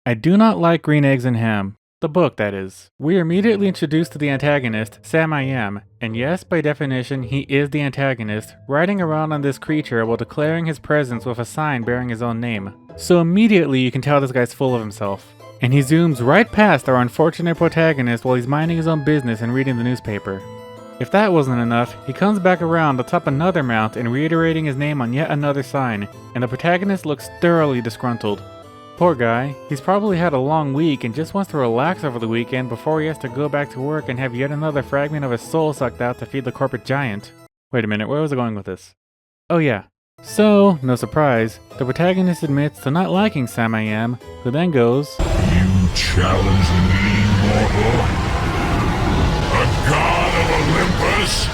I do not like green eggs and ham. The book, that is. We are immediately introduced to the antagonist, Sam I Am, and yes, by definition, he is the antagonist, riding around on this creature while declaring his presence with a sign bearing his own name. So immediately you can tell this guy's full of himself. And he zooms right past our unfortunate protagonist while he's minding his own business and reading the newspaper. If that wasn't enough, he comes back around atop another mount and reiterating his name on yet another sign, and the protagonist looks thoroughly disgruntled. Poor guy, he's probably had a long week and just wants to relax over the weekend before he has to go back to work and have yet another fragment of his soul sucked out to feed the corporate giant. Wait a minute, where was I going with this? Oh yeah. So, no surprise, the protagonist admits to not liking Sam I Am, who then goes, "You challenge me, mortal? A god of Olympus?"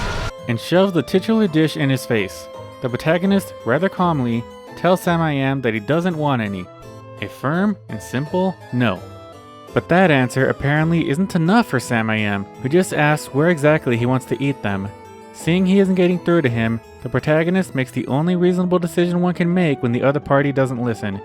and shoves the titular dish in his face. The protagonist, rather calmly, tells Sam I Am that he doesn't want any. A firm and simple no. But that answer apparently isn't enough for Sam I Am, who just asks where exactly he wants to eat them. Seeing he isn't getting through to him, the protagonist makes the only reasonable decision one can make when the other party doesn't listen.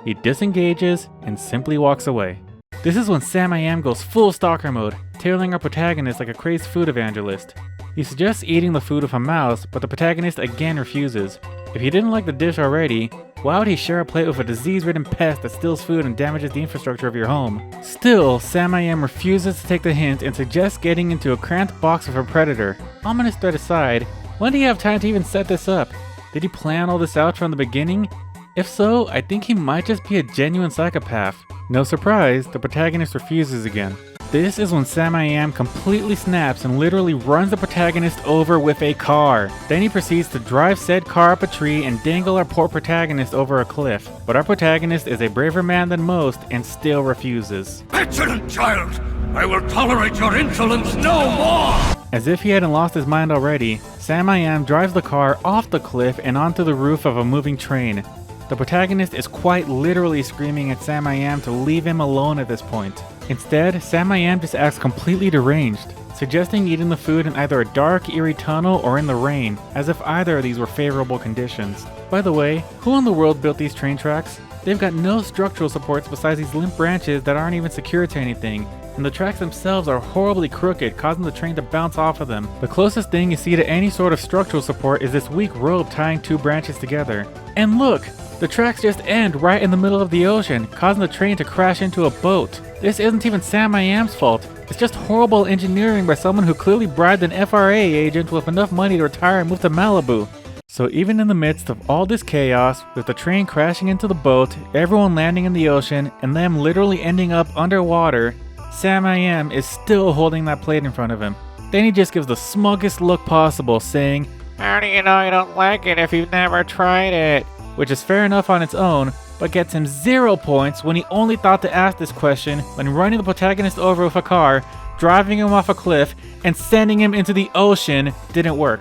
He disengages and simply walks away. This is when Sam I Am goes full stalker mode, tailing our protagonist like a crazed food evangelist. He suggests eating the food with a mouse, but the protagonist again refuses. If he didn't like the dish already, why would he share a plate with a disease-ridden pest that steals food and damages the infrastructure of your home? Still, Sam I Am refuses to take the hint and suggests getting into a cramped box with a predator. Ominous threat aside, when did he have time to even set this up? Did he plan all this out from the beginning? If so, I think he might just be a genuine psychopath. No surprise, the protagonist refuses again. This is when Sam I Am completely snaps and literally runs the protagonist over with a car. Then he proceeds to drive said car up a tree and dangle our poor protagonist over a cliff. But our protagonist is a braver man than most and still refuses. "Petulant child! I will tolerate your insolence no more!" As if he hadn't lost his mind already, Sam I Am drives the car off the cliff and onto the roof of a moving train. The protagonist is quite literally screaming at Sam I Am to leave him alone at this point. Instead, Sam I Am just acts completely deranged, suggesting eating the food in either a dark, eerie tunnel or in the rain, as if either of these were favorable conditions. By the way, who in the world built these train tracks? They've got no structural supports besides these limp branches that aren't even secured to anything, and the tracks themselves are horribly crooked, causing the train to bounce off of them. The closest thing you see to any sort of structural support is this weak rope tying two branches together. And look! The tracks just end right in the middle of the ocean, causing the train to crash into a boat. This isn't even Sam I Am's fault. It's just horrible engineering by someone who clearly bribed an FRA agent with enough money to retire and move to Malibu. So even in the midst of all this chaos, with the train crashing into the boat, everyone landing in the ocean, and them literally ending up underwater, Sam I Am is still holding that plate in front of him. Then he just gives the smuggest look possible, saying, "How do you know you don't like it if you've never tried it?" Which is fair enough on its own, but gets him 0 points when he only thought to ask this question when running the protagonist over with a car, driving him off a cliff, and sending him into the ocean didn't work.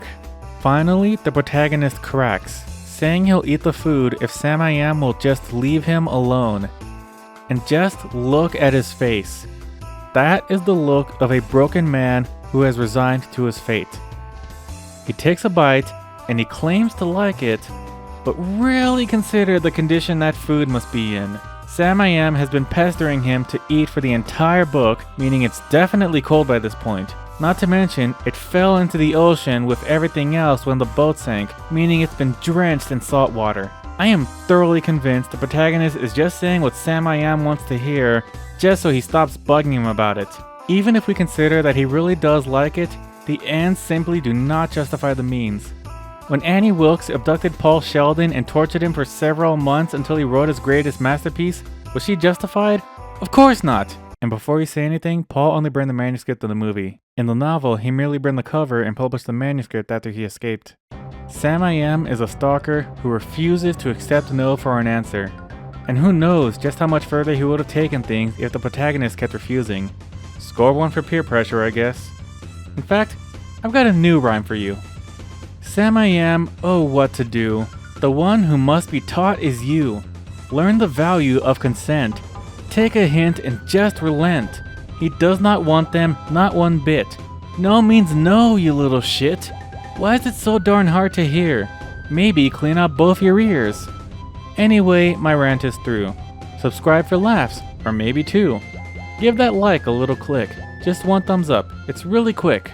Finally, the protagonist cracks, saying he'll eat the food if Sam I Am will just leave him alone. And just look at his face. That is the look of a broken man who has resigned to his fate. He takes a bite, and he claims to like it, but really consider the condition that food must be in. Sam I Am has been pestering him to eat for the entire book, meaning it's definitely cold by this point. Not to mention, it fell into the ocean with everything else when the boat sank, meaning it's been drenched in salt water. I am thoroughly convinced the protagonist is just saying what Sam I Am wants to hear, just so he stops bugging him about it. Even if we consider that he really does like it, the ends simply do not justify the means. When Annie Wilkes abducted Paul Sheldon and tortured him for several months until he wrote his greatest masterpiece, was she justified? Of course not! And before you say anything, Paul only burned the manuscript of the movie. In the novel, he merely burned the cover and published the manuscript after he escaped. Sam I Am is a stalker who refuses to accept no for an answer. And who knows just how much further he would have taken things if the protagonist kept refusing. Score 1 for peer pressure, I guess. In fact, I've got a new rhyme for you. Sam I Am, oh what to do. The one who must be taught is you. Learn the value of consent. Take a hint and just relent. He does not want them, not one bit. No means no, you little shit. Why is it so darn hard to hear? Maybe clean out both your ears. Anyway, my rant is through. Subscribe for laughs. or maybe 2. Give that like a little click. Just one thumbs up. It's really quick.